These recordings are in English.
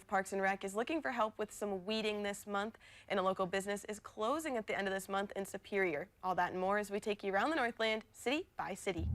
Parks and Rec is looking for help with some weeding this month, and a local business is closing at the end of this month in Superior. All that and more as we take you around the Northland, city by city.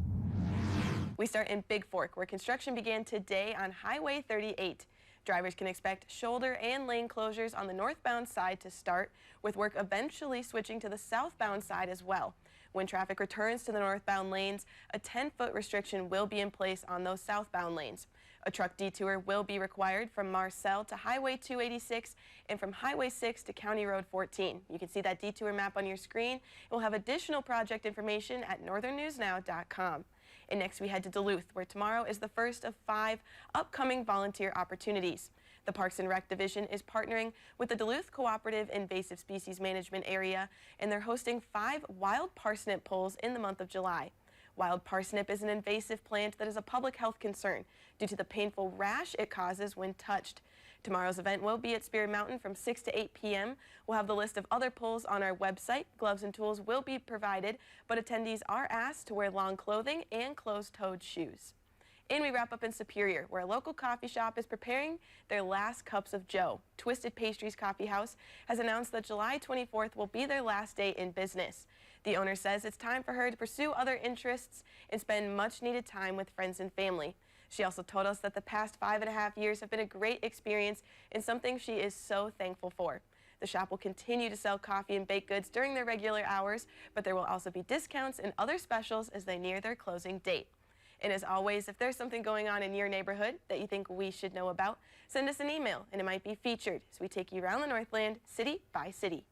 We start in Bigfork, where construction began today on Highway 38. Drivers can expect shoulder and lane closures on the northbound side to start, with work eventually switching to the southbound side as well. When traffic returns to the northbound lanes, a 10-foot restriction will be in place on those southbound lanes. A truck detour will be required from Marcel to Highway 286 and from Highway 6 to County Road 14. You can see that detour map on your screen. We'll have additional project information at northernnewsnow.com. And next we head to Duluth, where tomorrow is the first of 5 upcoming volunteer opportunities. The Parks and Rec Division is partnering with the Duluth Cooperative Invasive Species Management Area, and they're hosting 5 wild parsnip pulls in the month of July. Wild parsnip is an invasive plant that is a public health concern due to the painful rash it causes when touched. Tomorrow's event will be at Spear Mountain from 6 to 8 p.m. We'll have the list of other pulls on our website. Gloves and tools will be provided, but attendees are asked to wear long clothing and closed-toed shoes. And we wrap up in Superior, where a local coffee shop is preparing their last cups of joe. Twisted Pastries Coffee House has announced that July 24th will be their last day in business. The owner says it's time for her to pursue other interests and spend much-needed time with friends and family. She also told us that the past 5.5 years have been a great experience and something she is so thankful for. The shop will continue to sell coffee and baked goods during their regular hours, but there will also be discounts and other specials as they near their closing date. And as always, if there's something going on in your neighborhood that you think we should know about, send us an email and it might be featured as we take you around the Northland, city by city.